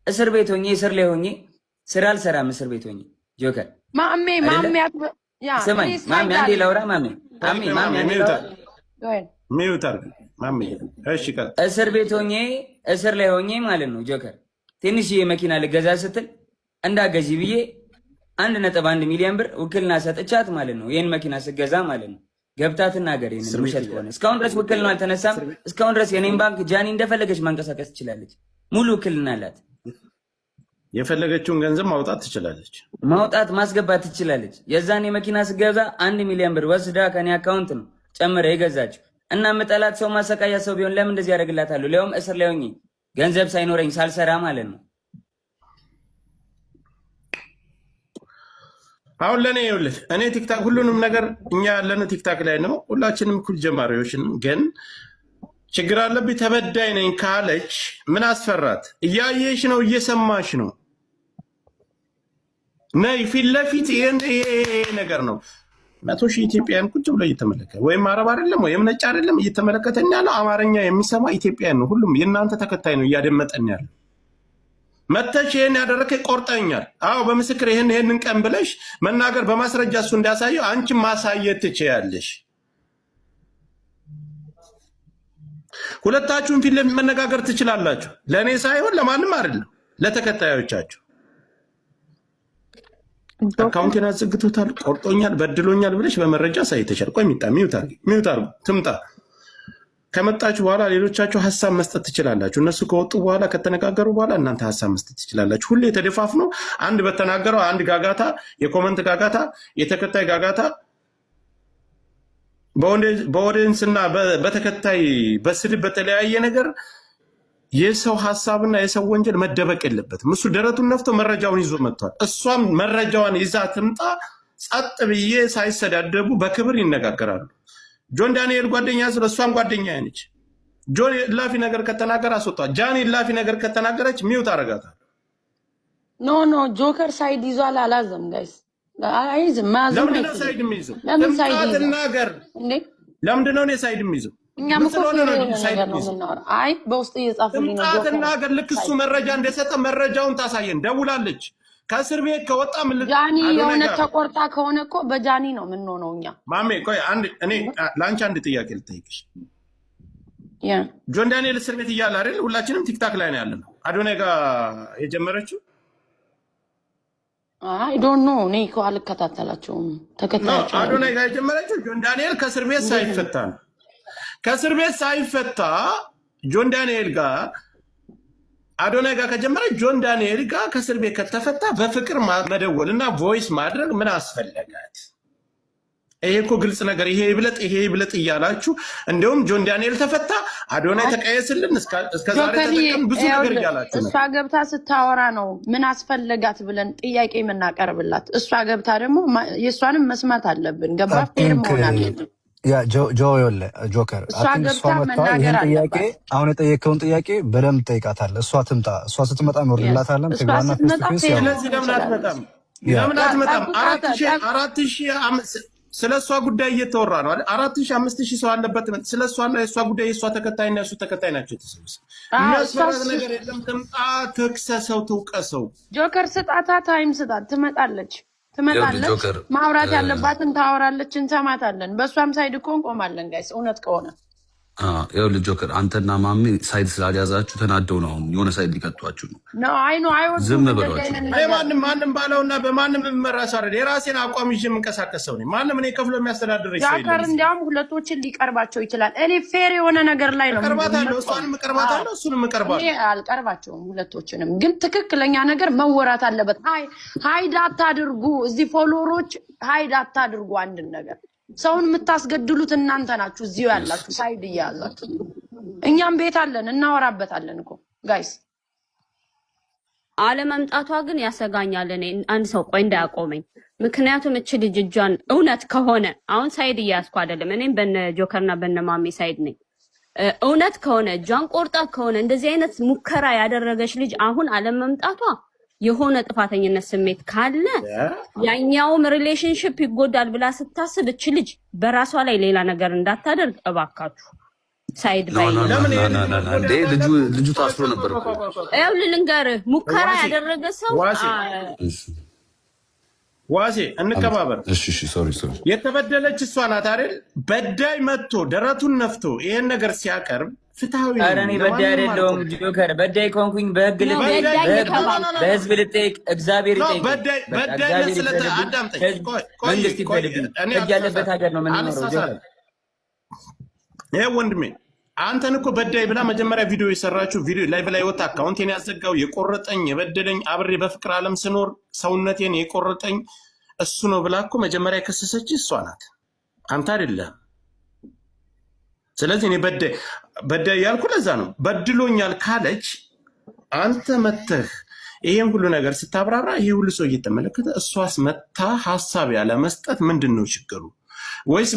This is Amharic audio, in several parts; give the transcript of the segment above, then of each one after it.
እስር ቤት ሆኜ እስር ላይ ሆኜ ስራ አልሰራም። እስር ቤት ሆኜ ጆከር ማሜ ስማኝ ማሜ አንዴ ላውራ ማሜ አንዴ ላውራ ሚውታር ማሜ እሺ ቀጥ እስር ቤት ሆኜ እስር ላይ ሆኜ ማለት ነው ጆከር ትንሽ የመኪና ልገዛ ስትል እንዳገዢ ብዬ 1.1 ሚሊዮን ብር ውክልና ሰጥቻት ማለት ነው። ይሄን መኪና ስገዛ ማለት ነው ገብታ ትናገር። ይሄን ውሸት ከሆነ እስካሁን ድረስ ውክልናው አልተነሳም። እስካሁን ድረስ የኔን ባንክ ጃኒ እንደፈለገች ማንቀሳቀስ ትችላለች። ሙሉ ውክልና አላት። የፈለገችውን ገንዘብ ማውጣት ትችላለች። ማውጣት ማስገባት ትችላለች። የዛኔ መኪና ስገዛ 1 ሚሊዮን ብር ወስዳ ከኔ አካውንት ነው ጨምረ የገዛችው። እና መጠላት ሰው ማሰቃያ ሰው ቢሆን ለምን እንደዚህ ያደርግላታለሁ? ሊያውም እስር ላይ ሆኜ ገንዘብ ሳይኖረኝ ሳልሰራ ማለት ነው። አሁን ለኔ ይኸውልህ እኔ ቲክታክ ሁሉንም ነገር እኛ ያለነው ቲክታክ ላይ ነው። ሁላችንም እኩል ጀማሪዎችን ግን ችግር አለብኝ ተበዳይ ነኝ ካለች ምን አስፈራት? እያየሽ ነው፣ እየሰማሽ ነው። ነይ ፊት ለፊት ይሄ ነገር ነው። 100,000 ኢትዮጵያውያን ቁጭ ብሎ እየተመለከተ ወይም አረብ አይደለም ወይም ነጭ አይደለም እየተመለከተኝ ያለው አማርኛ የሚሰማ ኢትዮጵያውያን ነው። ሁሉም የእናንተ ተከታይ ነው እያደመጠን ያለው። መተሽ ይሄን ያደረከ ቆርጠኛል። አዎ በምስክር ይሄንን ቀን ብለሽ መናገር በማስረጃ እሱ እንዲያሳየው አንቺ ማሳየት ትችያለሽ። ሁለታችሁም ፊት ለፊት መነጋገር ትችላላችሁ። ለእኔ ሳይሆን ለማንም አይደለም፣ ለተከታዮቻችሁ። አካውንቴን አዘግቶታል፣ ቆርጦኛል፣ በድሎኛል ብለሽ በመረጃ ሳይተሻል። ቆይ ሚውት አርጉ ትምጣ። ከመጣችሁ በኋላ ሌሎቻችሁ ሀሳብ መስጠት ትችላላችሁ። እነሱ ከወጡ በኋላ ከተነጋገሩ በኋላ እናንተ ሀሳብ መስጠት ትችላላችሁ። ሁሌ የተደፋፍኖ አንድ በተናገረው አንድ ጋጋታ፣ የኮመንት ጋጋታ፣ የተከታይ ጋጋታ በኦዲየንስና በተከታይ በስድብ በተለያየ ነገር የሰው ሀሳብና የሰው ወንጀል መደበቅ የለበትም። እሱ ደረቱን ነፍቶ መረጃውን ይዞ መጥቷል። እሷም መረጃዋን ይዛ ትምጣ። ጸጥ ብዬ ሳይሰዳደቡ በክብር ይነጋገራሉ። ጆን ዳንኤል ጓደኛ ስለ እሷን ጓደኛ ነች። ጆን ላፊ ነገር ከተናገረ አስወጣ። ጃኒ ላፊ ነገር ከተናገረች ሚውት አረጋታል። ኖ ጆከር ሳይድ ይዟል አላዘም ጋይስ አይዝም ማዘም ለምንድነው ሳይድ የሚይዘው? ትናገር ለምንድነው እኔ ሳይድ የሚይዘው? እኛም እኮ አይ በውስጥ እየጻፉልኝ ነው። ትናገር ልክ እሱ መረጃ እንደሰጠ መረጃውን ታሳየን። ደውላለች ከእስር ቤት ከወጣ ምን ጃኒ የሆነ ተቆርጣ ከሆነ እኮ በጃኒ ነው የምንሆነው እኛ። ማሜ ቆይ እኔ ለአንቺ አንድ ጥያቄ ልጠይቅሽ። ጆን ዳንኤል እስር ቤት እያለ አይደል ሁላችንም ቲክታክ ላይ ነው ያለነው። አዶናይ ጋር የጀመረችው አይ ዶንት ኖ እኔ እኮ አልከታተላቸውም። ተከታታቸው አዶናይ ጋር የጀመረችው ጆን ዳንኤል ከእስር ቤት ሳይፈታ ነው። ከእስር ቤት ሳይፈታ ጆን ዳንኤል ጋር አዶናይ ጋር ከጀመረ ጆን ዳንኤል ጋር ከእስር ቤት ከተፈታ በፍቅር መደወል እና ቮይስ ማድረግ ምን አስፈለጋት? ይሄ እኮ ግልጽ ነገር። ይሄ ይብለጥ እያላችሁ እንደውም ጆን ዳንኤል ተፈታ አዶናይ ተቀየስልን እስከዛሬ ተጠቀም ብዙ ነገር እያላችሁ ነው። እሷ ገብታ ስታወራ ነው ምን አስፈለጋት ብለን ጥያቄ የምናቀርብላት። እሷ ገብታ ደግሞ የእሷንም መስማት አለብን። ገባ ፌር መሆን አለብን። ያ ጆከር ይህን ጥያቄ አሁን የጠየቀውን ጥያቄ በደንብ ጠይቃታለህ። እሷ ትምጣ። እሷ ስትመጣ እንወርድላታለን። ትግባና ስለዚህ ለምን አትመጣም? ለምን አትመጣም? 4,000 ስለ እሷ ጉዳይ እየተወራ ነው አይደል? 4,000 5,000 ሰው አለበት። ስለ እሷና የእሷ ጉዳይ የእሷ ተከታይና የእሱ ተከታይ ናቸው የተሰበሰቡ። የሚያስፈራት ነገር የለም። ትምጣ፣ ትክሰሰው፣ ትውቀሰው። ጆከር ስጣታ፣ ታይም ስጣት፣ ትመጣለች። ማውራት ያለባትን ታወራለች፣ እንሰማታለን። በእሷም ሳይድ እኮ እንቆማለን ጋይስ። እውነት ከሆነ ይኸውልህ ጆከር አንተና ማሚ ሳይድ ስላልያዛችሁ ተናደው ነው። አሁን የሆነ ሳይድ ሊቀጧችሁ ነው። ዝም በሏቸው። ማንም ባለውና በማንም የምመራ ሰው አይደል። የራሴን አቋም ይዤ የምንቀሳቀስ ሰው ነኝ። ማንም እኔ ከፍሎ የሚያስተዳድረኝ ሰው የለም። ጆከር እንዲያውም ሁለቶችን ሊቀርባቸው ይችላል። እኔ ፌር የሆነ ነገር ላይ ነው እቀርባታለሁ። እሷንም እቀርባታለሁ፣ እሱንም እቀርባለሁ። አልቀርባቸውም ሁለቶችንም፣ ግን ትክክለኛ ነገር መወራት አለበት። ሀይድ አታድርጉ። እዚህ ፎሎወሮች ሀይድ አታድርጉ። አንድን ነገር ሰውን የምታስገድሉት እናንተ ናችሁ። እዚሁ ያላችሁ ሳይድ እያያዛችሁ፣ እኛም ቤት አለን እናወራበታለን እኮ ጋይስ። አለመምጣቷ ግን ያሰጋኛል። እኔ አንድ ሰው ቆይ እንዳያቆመኝ። ምክንያቱም እች ልጅ እጇን እውነት ከሆነ አሁን ሳይድ እያያዝኩ አይደለም። እኔም በነ ጆከርና በነ ማሜ ሳይድ ነኝ። እውነት ከሆነ እጇን ቆርጣ ከሆነ እንደዚህ አይነት ሙከራ ያደረገች ልጅ አሁን አለመምጣቷ የሆነ ጥፋተኝነት ስሜት ካለ ያኛውም ሪሌሽንሺፕ ይጎዳል ብላ ስታስብ እች ልጅ በራሷ ላይ ሌላ ነገር እንዳታደርግ እባካችሁ። ሳይድ ባይ ልጁ ታስሮ ነበር። ያው ልንገርህ ሙከራ ያደረገ ሰው ዋሴ እንከባበር። እሺ ሶሪ የተበደለች እሷ ናት አይደል? በዳይ መጥቶ ደረቱን ነፍቶ ይሄን ነገር ሲያቀርብ ፍትሃዊ ነው። ኧረ እኔ በዳይ አይደለሁም ጆከር። በዳይ ኮንኩኝ በህግ ልጠይቅ፣ በህዝብ ልጠይቅ፣ እግዚአብሔር ይጠይቅ። በዳይ ለስለታ አዳምጠኝ። መንግስት ይፈልግ። ህግ ያለበት ሀገር ነው የምንኖረው ጆከር። ይሄ ወንድሜ አንተን እኮ በዳይ ብላ መጀመሪያ ቪዲዮ የሰራችው ቪዲዮ ላይቭ ላይ ወጣ። አካውንቴን ያዘጋው የቆረጠኝ የበደለኝ አብሬ በፍቅር ዓለም ስኖር ሰውነቴን የቆረጠኝ እሱ ነው ብላ እኮ መጀመሪያ የከሰሰች እሷ ናት፣ አንተ አይደለም። ስለዚህ እኔ በዳይ ያልኩ ለዛ ነው። በድሎኛል ካለች አንተ መተህ ይሄን ሁሉ ነገር ስታብራራ ይሄ ሁሉ ሰው እየተመለከተ እሷስ መታ ሀሳብ ያለ መስጠት ምንድን ነው ችግሩ? ወይስ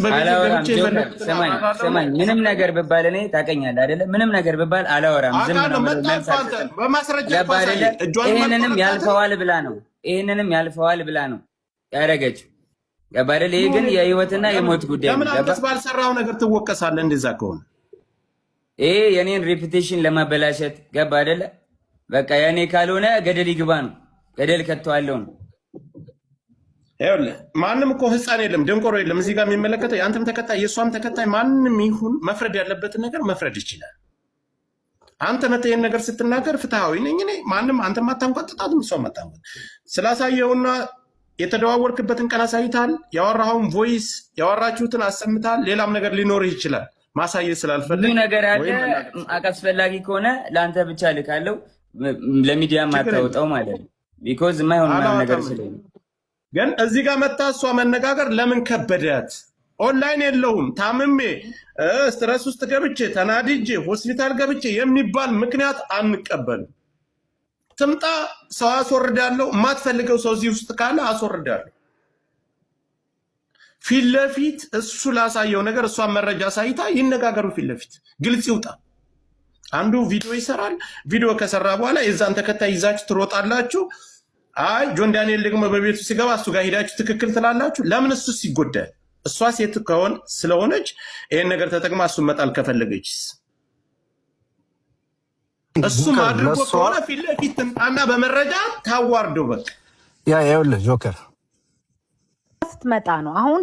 ሰማኝ ምንም ነገር ብባል እኔ ታውቀኛለህ አይደለ? ምንም ነገር ብባል አላወራም። ይሄንንም ያልፈዋል ብላ ነው ያደረገችው። ገባህ አይደለ? ይሄ ግን የህይወትና የሞት ጉዳይ ነው። ለምን አንተስ ባልሰራው ነገር ትወቀሳለህ? እንደዛ ከሆነ ይሄ የኔን ሬፑቴሽን ለማበላሸት ገባህ አይደለ? በቃ የኔ ካልሆነ ገደል ይግባ ነው፣ ገደል ከተዋለው ነው። ይኸውልህ ማንም እኮ ህፃን የለም ደንቆሮ የለም እዚህ ጋር የሚመለከተው የአንተም ተከታይ የእሷም ተከታይ ማንም ይሁን መፍረድ ያለበትን ነገር መፍረድ ይችላል። አንተ መተህ ይህን ነገር ስትናገር ፍትሃዊ ነኝ እኔ ማንም አንተ ማታንቆጥጣትም እሷ ማታንቆጥ ስላሳየውና የተደዋወልክበትን ቀን አሳይታል። ያወራኸውን ቮይስ ያወራችሁትን አሰምታል። ሌላም ነገር ሊኖርህ ይችላል ማሳየት ስላልፈልግ ነገር አለ። አስፈላጊ ከሆነ ለአንተ ብቻ ልካለው ለሚዲያ ማታወጣው ማለት ነው። ቢኮዝ የማይሆን ነገር ስለሆነ ግን እዚህ ጋር መታ እሷ መነጋገር ለምን ከበዳት? ኦንላይን የለውም ታምሜ ስትረስ ውስጥ ገብቼ ተናድጄ ሆስፒታል ገብቼ የሚባል ምክንያት አንቀበልም። ትምጣ፣ ሰው አስወርዳለሁ። የማትፈልገው ሰው እዚህ ውስጥ ካለ አስወርዳለሁ። ፊት ለፊት እሱ ላሳየው ነገር እሷን መረጃ ሳይታ ይነጋገሩ። ፊት ለፊት ግልጽ ይውጣ። አንዱ ቪዲዮ ይሰራል። ቪዲዮ ከሰራ በኋላ የዛን ተከታይ ይዛችሁ ትሮጣላችሁ። አይ ጆን ዳንኤል ደግሞ በቤቱ ሲገባ እሱ ጋር ሄዳችሁ ትክክል ትላላችሁ። ለምን እሱስ ይጎዳል? እሷ ሴት ከሆነ ስለሆነች ይሄን ነገር ተጠቅማ እሱን መጣል ከፈለገችስ እሱም አድርጎ ከሆነ ፊት ለፊት ትምጣና በመረጃ ታዋርደው። በቃ ያ ይኸውልህ ጆከር ስትመጣ ነው አሁን